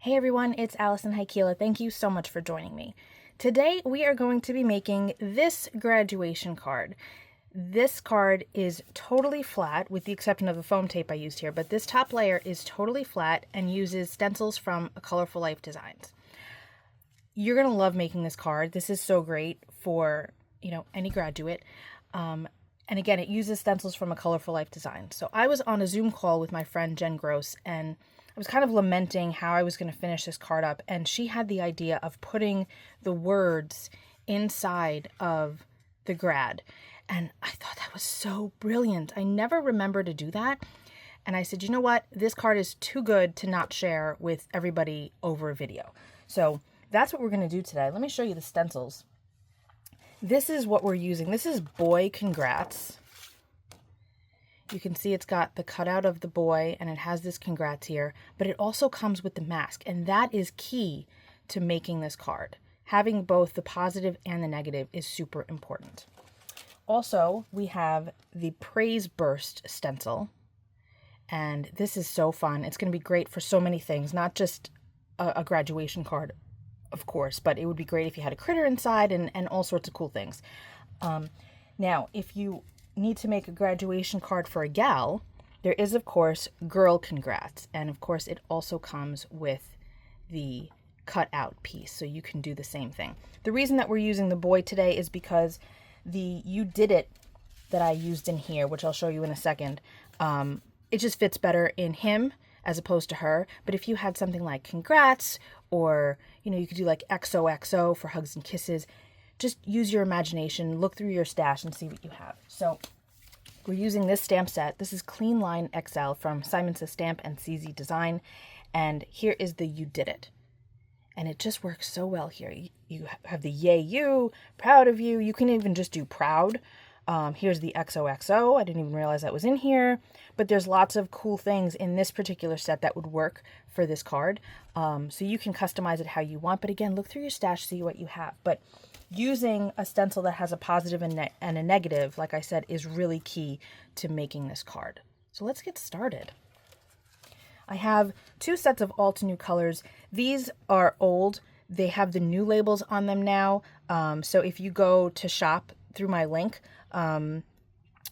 Hey everyone, it's Alison Heikkila. Thank you so much for joining me. Today we are going to be making this graduation card. This card is totally flat with the exception of the foam tape I used here, but this top layer is totally flat and uses stencils from Colorful Life Designs. You're going to love making this card. This is so great for, any graduate. And again, it uses stencils from a Colorful Life Design. So I was on a Zoom call with my friend Jen Gross, and I was kind of lamenting how I was going to finish this card up, and she had the idea of putting the words inside of the grad. And I thought that was so brilliant. I never remember to do that. And I said, you know what? This card is too good to not share with everybody over a video. So that's what we're going to do today. Let me show you the stencils. This is what we're using. This is Boy Congrats. You can see it's got the cutout of the boy and it has this congrats here, but it also comes with the mask, and that is key to making this card. Having both the positive and the negative is super important. Also, we have the Praise Burst stencil, and this is so fun. It's going to be great for so many things, not just a graduation card, of course, but it would be great if you had a critter inside and all sorts of cool things. Now, if you need to make a graduation card for a gal, there is of course Girl Congrats, and of course it also comes with the cut out piece, so you can do the same thing. The reason that we're using the boy today is because the You Did It that I used in here, which I'll show you in a second, it just fits better in him as opposed to her. But if you had something like congrats, or you could do like XOXO for hugs and kisses, just use your imagination, look through your stash and see what you have. So we're using this stamp set. This is Clean Line XL from Simon Says Stamp and CZ Design. And here is the You Did It. And it just works so well here. You have the yay you, proud of you. You can even just do proud. Here's the XOXO. I didn't even realize that was in here. But there's lots of cool things in this particular set that would work for this card. So you can customize it how you want. But again, look through your stash, see what you have. But using a stencil that has a positive and a negative, like I said, is really key to making this card. So let's get started. I have two sets of Altenew colors. These are old. They have the new labels on them now. So if you go to shop through my link,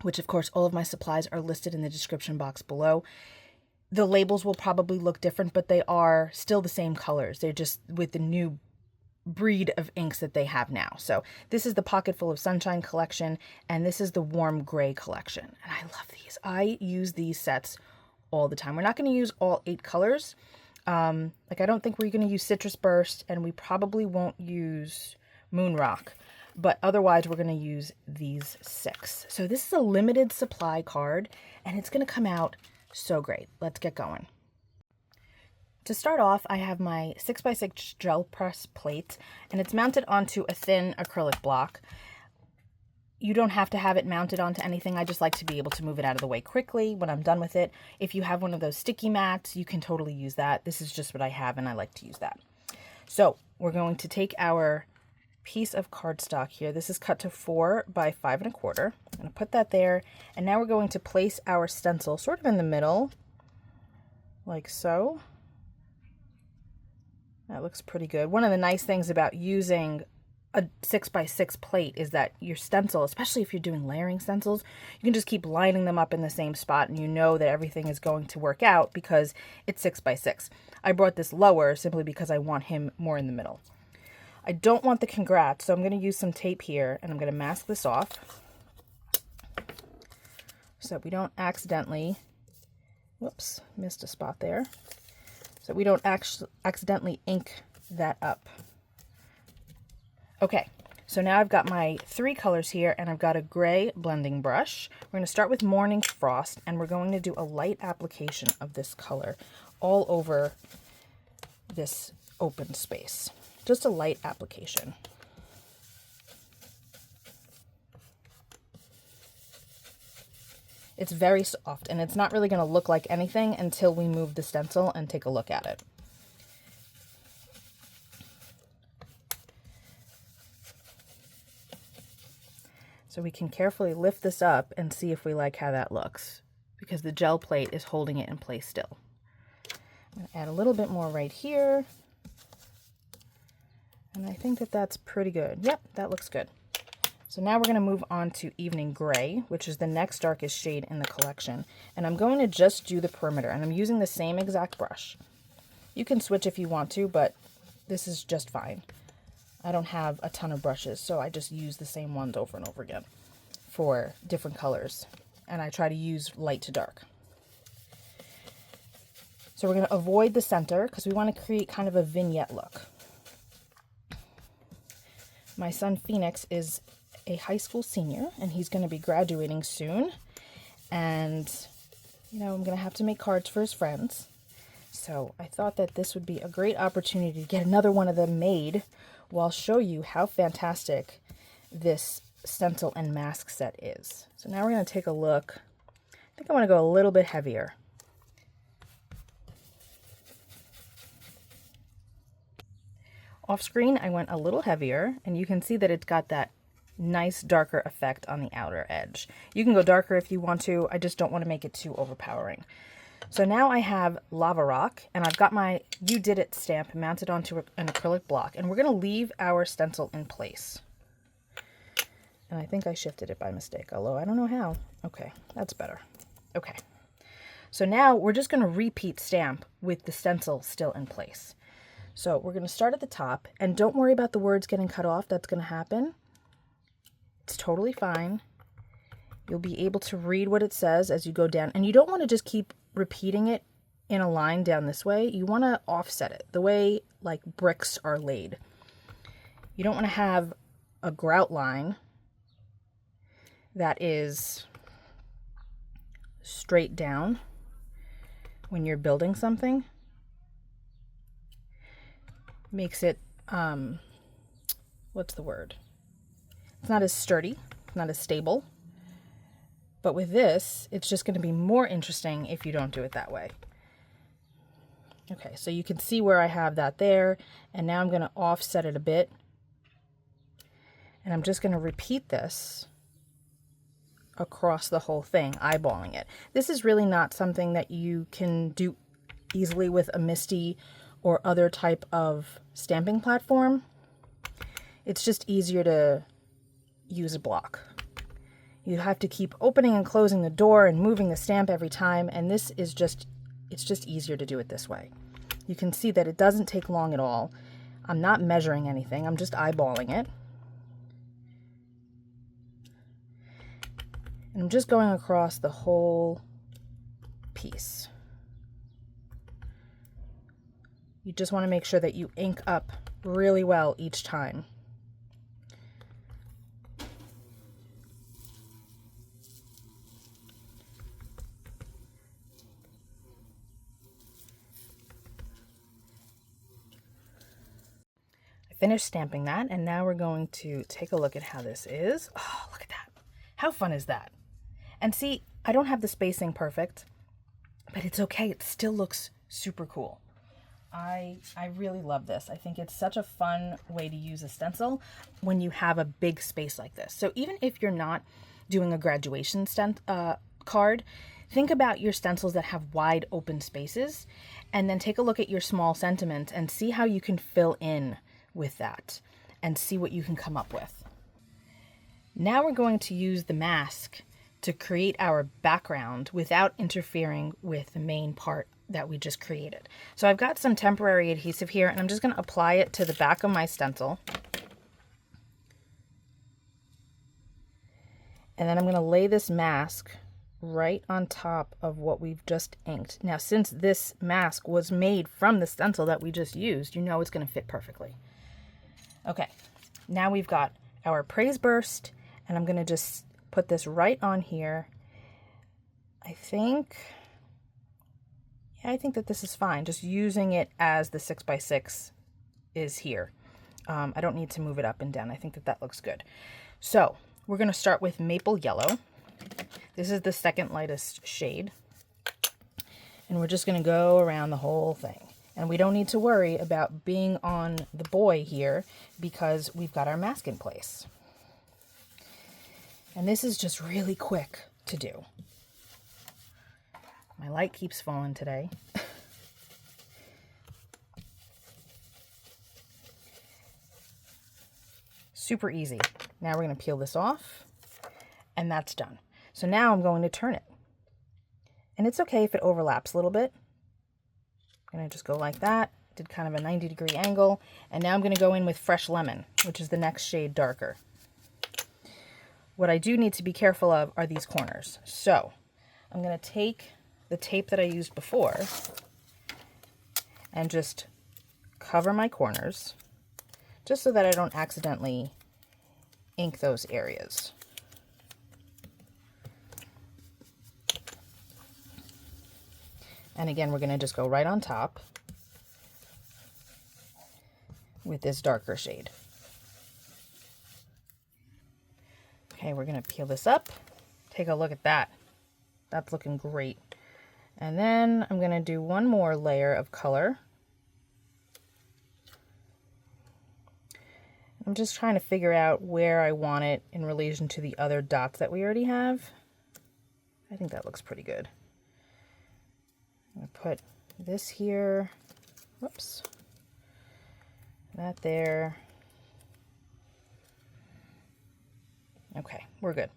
which of course all of my supplies are listed in the description box below, the labels will probably look different, but they are still the same colors. They're just with the new breed of inks that they have now. So this is the Pocketful of Sunshine collection, and this is the Warm Gray collection. And I love these. I use these sets all the time. We're not going to use all 8 colors. I don't think we're going to use Citrus Burst, and we probably won't use Moon Rock, but otherwise we're going to use these 6. So this is a limited supply card, and it's going to come out so great. Let's get going. To start off, I have my 6x6 gel press plate, and it's mounted onto a thin acrylic block. You don't have to have it mounted onto anything. I just like to be able to move it out of the way quickly when I'm done with it. If you have one of those sticky mats, you can totally use that. This is just what I have, and I like to use that. So we're going to take our piece of cardstock here. This is cut to 4 by 5 1/4. I'm going to put that there, and now we're going to place our stencil sort of in the middle, like so. That looks pretty good. One of the nice things about using a 6x6 plate is that your stencil, especially if you're doing layering stencils, you can just keep lining them up in the same spot, and you know that everything is going to work out because it's 6x6. I brought this lower simply because I want him more in the middle. I don't want the congrats, so I'm going to use some tape here, and I'm going to mask this off so that we don't accidentally, whoops, missed a spot there, so we don't accidentally ink that up. Okay, so now I've got my 3 colors here, and I've got a gray blending brush. We're going to start with Morning Frost, and we're going to do a light application of this color all over this open space. Just a light application. It's very soft, and it's not really going to look like anything until we move the stencil and take a look at it. So we can carefully lift this up and see if we like how that looks, because the gel plate is holding it in place still. Add a little bit more right here. And I think that that's pretty good. Yep, that looks good. So now we're going to move on to Evening Gray, which is the next darkest shade in the collection. And I'm going to just do the perimeter, and I'm using the same exact brush. You can switch if you want to, but this is just fine. I don't have a ton of brushes, so I just use the same ones over and over again for different colors. And I try to use light to dark. So we're going to avoid the center because we want to create kind of a vignette look. My son Phoenix is a high school senior, and he's going to be graduating soon. And, you know, I'm going to have to make cards for his friends. So I thought that this would be a great opportunity to get another one of them made, while I'll show you how fantastic this stencil and mask set is. So now we're going to take a look. I think I want to go a little bit heavier. Off screen, I went a little heavier, and you can see that it's got that nice darker effect on the outer edge. You can go darker if you want to. I just don't want to make it too overpowering. So now I have Lava Rock, and I've got my You Did It stamp mounted onto an acrylic block, and we're going to leave our stencil in place. And I think I shifted it by mistake, although I don't know how. Okay, that's better. Okay. So now we're just going to repeat stamp with the stencil still in place. So we're going to start at the top, and don't worry about the words getting cut off. That's going to happen. It's totally fine. You'll be able to read what it says as you go down, and you don't want to just keep repeating it in a line down this way. You want to offset it the way like bricks are laid. You don't want to have a grout line that is straight down when you're building something. Makes it, what's the word? It's not as sturdy, not as stable. But with this, it's just going to be more interesting if you don't do it that way. Okay, so you can see where I have that there, and now I'm going to offset it a bit. And I'm just going to repeat this across the whole thing, eyeballing it. This is really not something that you can do easily with a MISTI or other type of stamping platform. It's just easier to use a block. You have to keep opening and closing the door and moving the stamp every time, and this is just, it's just easier to do it this way. You can see that it doesn't take long at all. I'm not measuring anything, I'm just eyeballing it. And I'm just going across the whole piece. You just want to make sure that you ink up really well each time. Finished stamping that, and now we're going to take a look at how this is. Oh, look at that. How fun is that? And see, I don't have the spacing perfect, but it's okay. It still looks super cool. I really love this. I think it's such a fun way to use a stencil when you have a big space like this. So even if you're not doing a graduation card, think about your stencils that have wide open spaces, and then take a look at your small sentiment and see how you can fill in with that and see what you can come up with. Now we're going to use the mask to create our background without interfering with the main part that we just created. So I've got some temporary adhesive here, and I'm just going to apply it to the back of my stencil. And then I'm going to lay this mask right on top of what we've just inked. Now, since this mask was made from the stencil that we just used, you know it's going to fit perfectly. Okay, now we've got our praise burst, and I'm going to just put this right on here. I think that this is fine. Just using it as the 6x6 is here. I don't need to move it up and down. I think that that looks good. So we're going to start with Maple Yellow. This is the second lightest shade. And we're just going to go around the whole thing. And we don't need to worry about being on the boy here because we've got our mask in place. And this is just really quick to do. My light keeps falling today. Super easy. Now we're going to peel this off, and that's done. So now I'm going to turn it. And it's okay if it overlaps a little bit. I'm going to just go like that. Did kind of a 90-degree angle. And now I'm going to go in with Fresh Lemon, which is the next shade darker. What I do need to be careful of are these corners. So I'm going to take the tape that I used before and just cover my corners, just so that I don't accidentally ink those areas. And again, we're going to just go right on top with this darker shade. Okay, we're going to peel this up. Take a look at that. That's looking great. And then I'm going to do one more layer of color. I'm just trying to figure out where I want it in relation to the other dots that we already have. I think that looks pretty good. I'm going to put this here. Whoops. That there. Okay, we're good.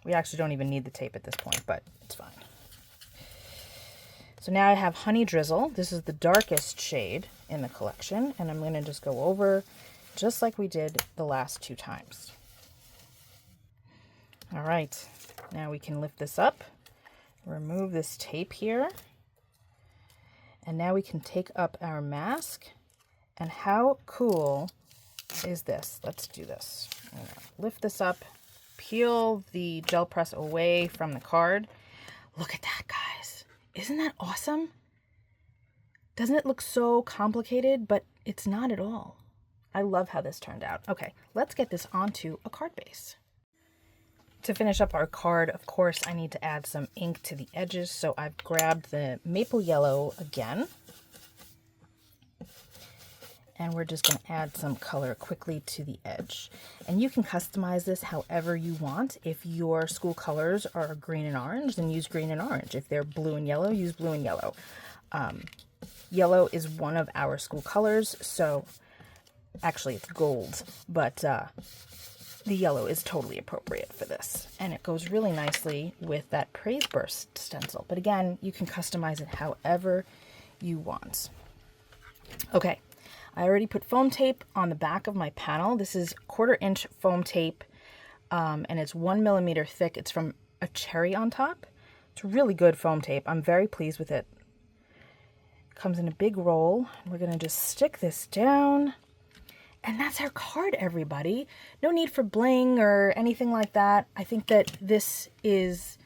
We actually don't even need the tape at this point, but it's fine. So now I have Honey Drizzle. This is the darkest shade in the collection, and I'm going to just go over just like we did the last 2 times. All right, now we can lift this up, remove this tape here, and now we can take up our mask. And how cool is this? Let's do this. I'm gonna lift this up, peel the gel press away from the card. Look at that, guys. Isn't that awesome? Doesn't it look so complicated? But it's not at all. I love how this turned out. Okay, let's get this onto a card base. To finish up our card, of course, I need to add some ink to the edges. So I've grabbed the maple yellow again. And we're just going to add some color quickly to the edge. And you can customize this however you want. If your school colors are green and orange, then use green and orange. If they're blue and yellow, use blue and yellow. Yellow is one of our school colors, so actually it's gold, but the yellow is totally appropriate for this. And it goes really nicely with that Praise Burst stencil. But again, you can customize it however you want. Okay. I already put foam tape on the back of my panel. This is 1/4 inch foam tape, and it's 1 millimeter thick. It's from a cherry on top. It's really good foam tape. I'm very pleased with it. It comes in a big roll. We're going to just stick this down. And that's our card, everybody. No need for bling or anything like that. I think that this is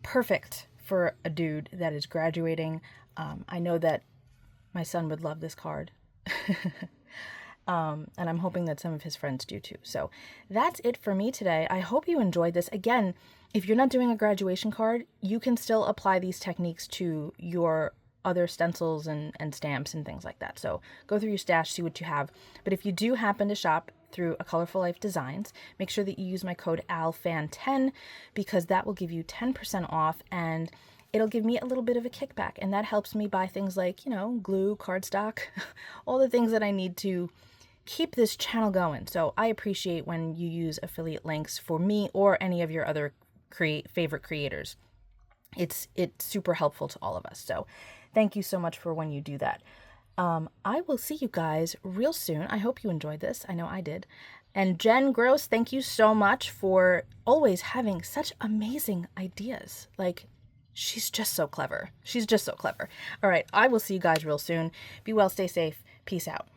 perfect for a dude that is graduating. I know that my son would love this card. And I'm hoping that some of his friends do too. So that's it for me today. I hope you enjoyed this. Again, if you're not doing a graduation card, you can still apply these techniques to your other stencils and stamps and things like that. So go through your stash, see what you have. But if you do happen to shop through A Colorful Life Designs, make sure that you use my code ALFAN10 because that will give you 10% off and it'll give me a little bit of a kickback, and that helps me buy things like, you know, glue, cardstock, all the things that I need to keep this channel going. So I appreciate when you use affiliate links for me or any of your other favorite creators. It's super helpful to all of us. So thank you so much for when you do that. I will see you guys real soon. I hope you enjoyed this. I know I did. And Jen Gross, thank you so much for always having such amazing ideas. Like, she's just so clever. She's just so clever. All right, I will see you guys real soon. Be well, stay safe. Peace out.